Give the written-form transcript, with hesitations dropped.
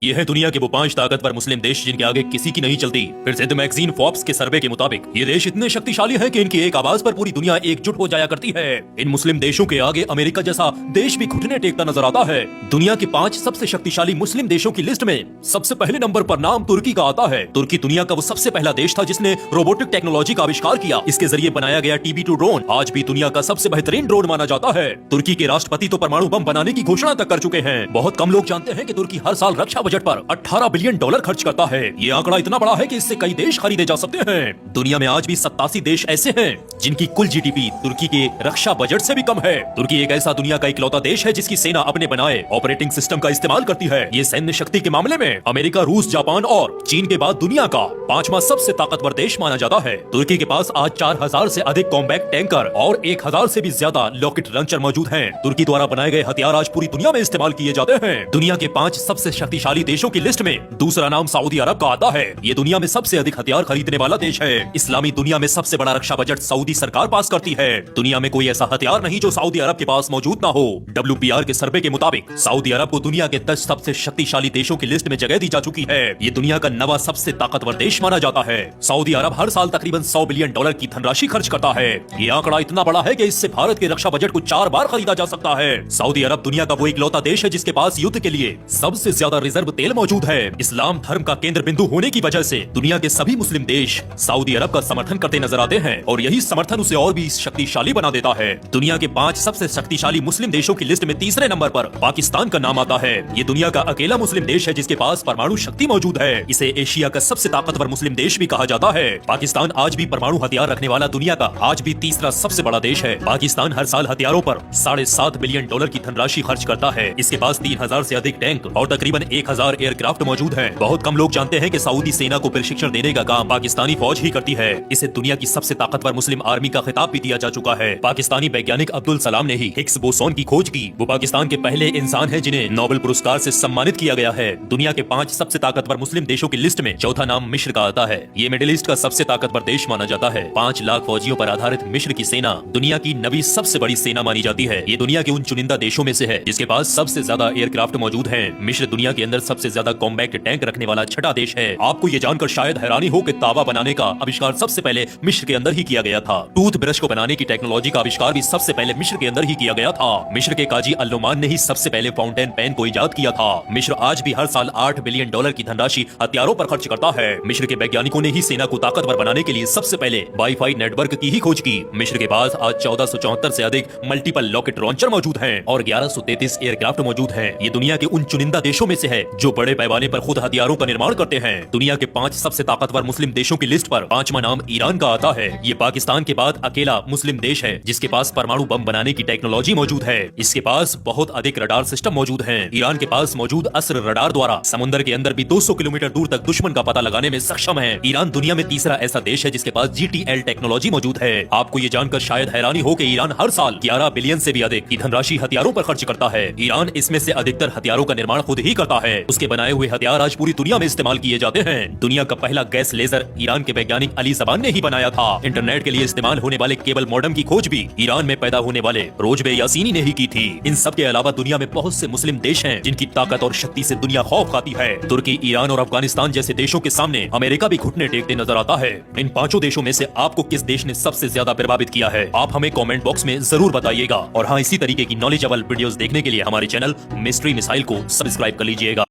ये है दुनिया के वो 5 ताकतवर मुस्लिम देश जिनके आगे किसी की नहीं चलती। फिर जिंद मैगजीन फोर्ब्स के सर्वे के मुताबिक ये देश इतने शक्तिशाली हैं कि इनकी एक आवाज पर पूरी दुनिया एकजुट हो जाया करती है। इन मुस्लिम देशों के आगे अमेरिका जैसा देश भी घुटने टेकता नजर आता है। दुनिया के 5 सबसे शक्तिशाली मुस्लिम देशों की लिस्ट में सबसे पहले नंबर पर नाम तुर्की का आता है। तुर्की दुनिया का वो सबसे पहला देश था जिसने रोबोटिक टेक्नोलॉजी का आविष्कार किया। इसके जरिए बनाया गया TB2 ड्रोन आज भी दुनिया का सबसे बेहतरीन ड्रोन माना जाता है। तुर्की के राष्ट्रपति तो परमाणु बम बनाने की घोषणा तक कर चुके हैं। बहुत कम लोग जानते हैं कि तुर्की हर साल रक्षा बजट पर $18 बिलियन खर्च करता है। ये आंकड़ा इतना बड़ा है कि इससे कई देश खरीदे जा सकते हैं। दुनिया में आज भी 87 देश ऐसे हैं जिनकी कुल GDP तुर्की के रक्षा बजट से भी कम है। तुर्की एक ऐसा दुनिया का इकलौता देश है जिसकी सेना अपने बनाए ऑपरेटिंग सिस्टम का इस्तेमाल करती है। ये सैन्य शक्ति के मामले में अमेरिका, रूस, जापान और चीन के बाद दुनिया का 5वां सबसे ताकतवर देश माना जाता है। तुर्की के पास आज 4000 से अधिक कॉम्बैक्ट टैंकर और 1000 से भी ज्यादा रॉकेट लॉन्चर मौजूद हैं। तुर्की द्वारा बनाए गए हथियार आज पूरी दुनिया में इस्तेमाल किए जाते हैं। दुनिया के 5 सबसे शक्तिशाली देशों की लिस्ट में दूसरा नाम सऊदी अरब का आता है। ये दुनिया में सबसे अधिक हथियार खरीदने वाला देश है। इस्लामी दुनिया में सबसे बड़ा रक्षा बजट सऊदी सरकार पास करती है। दुनिया में कोई ऐसा हथियार नहीं जो सऊदी अरब के पास मौजूद ना हो। WPR के सर्वे के मुताबिक सऊदी अरब को दुनिया के 10 सबसे शक्तिशाली देशों की लिस्ट में जगह दी जा चुकी है। ये दुनिया का 9वां सबसे ताकतवर देश माना जाता है। सऊदी अरब हर साल तकरीबन $100 बिलियन की धनराशि खर्च करता है। ये आंकड़ा इतना बड़ा है कि इससे भारत के रक्षा बजट को 4 बार खरीदा जा सकता है। सऊदी अरब दुनिया का वो इकलौता देश है जिसके पास युद्ध के लिए सबसे ज्यादा रिजर्व तेल मौजूद है। इस्लाम धर्म का केंद्र बिंदु होने की वजह से दुनिया के सभी मुस्लिम देश सऊदी अरब का समर्थन करते नजर आते हैं और यही समर्थन उसे और भी शक्तिशाली बना देता है। दुनिया के 5 सबसे शक्तिशाली मुस्लिम देशों की लिस्ट में तीसरे नंबर पर पाकिस्तान का नाम आता है। ये दुनिया का अकेला मुस्लिम देश है जिसके पास परमाणु शक्ति मौजूद है। इसे एशिया का सबसे ताकतवर मुस्लिम देश भी कहा जाता है। पाकिस्तान आज भी परमाणु हथियार रखने वाला दुनिया का आज भी तीसरा सबसे बड़ा देश है। पाकिस्तान हर साल हथियारों पर $7.5 बिलियन की धनराशि खर्च करता है। इसके पास 3000 से अधिक टैंक और तकरीबन 1000 एयरक्राफ्ट मौजूद है। बहुत कम लोग जानते हैं कि सऊदी सेना को प्रशिक्षण देने का काम पाकिस्तानी फौज ही करती है। इसे दुनिया की सबसे ताकतवर मुस्लिम आर्मी का खिताब भी दिया जा चुका है। पाकिस्तानी वैज्ञानिक अब्दुल सलाम ने ही हिग्स बोसोन की खोज की। वो पाकिस्तान के पहले इंसान हैं जिन्हें नोबेल पुरस्कार से सम्मानित किया गया है। दुनिया के 5 सबसे ताकतवर मुस्लिम देशों की लिस्ट में चौथा नाम मिस्र का आता है। ये मिडिल ईस्ट का सबसे ताकतवर देश माना जाता है। 5 लाख फौजियों पर आधारित मिस्र की सेना दुनिया की 9वीं सबसे बड़ी सेना मानी जाती है। ये दुनिया के उन चुनिंदा देशों में से है जिसके पास सबसे ज्यादा एयरक्राफ्ट मौजूद हैं। मिस्र दुनिया के अंदर सबसे ज्यादा कॉम्बैक्ट टैंक रखने वाला 6ठा देश है। आपको ये जानकर शायद हैरानी हो कि तावा बनाने का आविष्कार सबसे पहले मिस्र के अंदर ही किया गया था। टूथ ब्रश को बनाने की टेक्नोलॉजी का आविष्कार भी सबसे पहले मिस्र के अंदर ही किया गया था। मिस्र के काजी अल-नुमान ने ही सबसे पहले फाउंटेन पेन को इजाद किया था। मिस्र आज भी हर साल $8 बिलियन की धनराशि हथियारों पर खर्च करता है। मिस्र के वैज्ञानिकों ने ही सेना को ताकतवर बनाने के लिए सबसे पहले वाईफाई नेटवर्क की ही खोज की। मिस्र के पास आज 1474 से अधिक मल्टीपल रॉकेट लॉन्चर मौजूद हैं और 1133 एयरक्राफ्ट मौजूद हैं। ये दुनिया के उन चुनिंदा देशों में से है जो बड़े पैमाने पर खुद हथियारों का निर्माण करते हैं। दुनिया के 5 सबसे ताकतवर मुस्लिम देशों की लिस्ट पर 5वां नाम ईरान का आता है। ये पाकिस्तान के बाद अकेला मुस्लिम देश है जिसके पास परमाणु बम बनाने की टेक्नोलॉजी मौजूद है। इसके पास बहुत अधिक रडार सिस्टम मौजूद हैं। ईरान के पास मौजूद अस्र रडार द्वारा समुद्र के अंदर भी 200 किलोमीटर दूर तक दुश्मन का पता लगाने में सक्षम है। ईरान दुनिया में तीसरा ऐसा देश है जिसके पास GTL टेक्नोलॉजी मौजूद है। आपको ये जानकर शायद हैरानी हो कि ईरान हर साल 11 बिलियन से भी अधिक की धनराशि हथियारों पर खर्च करता है। ईरान इसमें से अधिकतर हथियारों का निर्माण खुद ही करता है। उसके बनाए हुए हथियार आज पूरी दुनिया में इस्तेमाल किए जाते हैं। दुनिया का पहला गैस लेजर ईरान के वैज्ञानिक अली ज़बान ने ही बनाया था। इंटरनेट के लिए इस्तेमाल होने वाले केबल मॉडेम की खोज भी ईरान में पैदा होने वाले रोजबे यासीनी ने ही की थी। इन सब के अलावा दुनिया में बहुत से मुस्लिम देश हैं जिनकी ताकत और शक्ति से दुनिया खौफ खाती है। तुर्की, ईरान और अफगानिस्तान जैसे देशों के सामने अमेरिका भी घुटने टेकते नजर आता है। इन 5 देशों में से आपको किस देश ने सबसे ज्यादा प्रभावित किया है, आप हमें कमेंट बॉक्स में जरूर बताइएगा। और हाँ, इसी तरीके की नॉलेजेबल वीडियोस देखने के लिए हमारे चैनल मिस्ट्री मिसाइल को सब्सक्राइब कर लीजिएगा।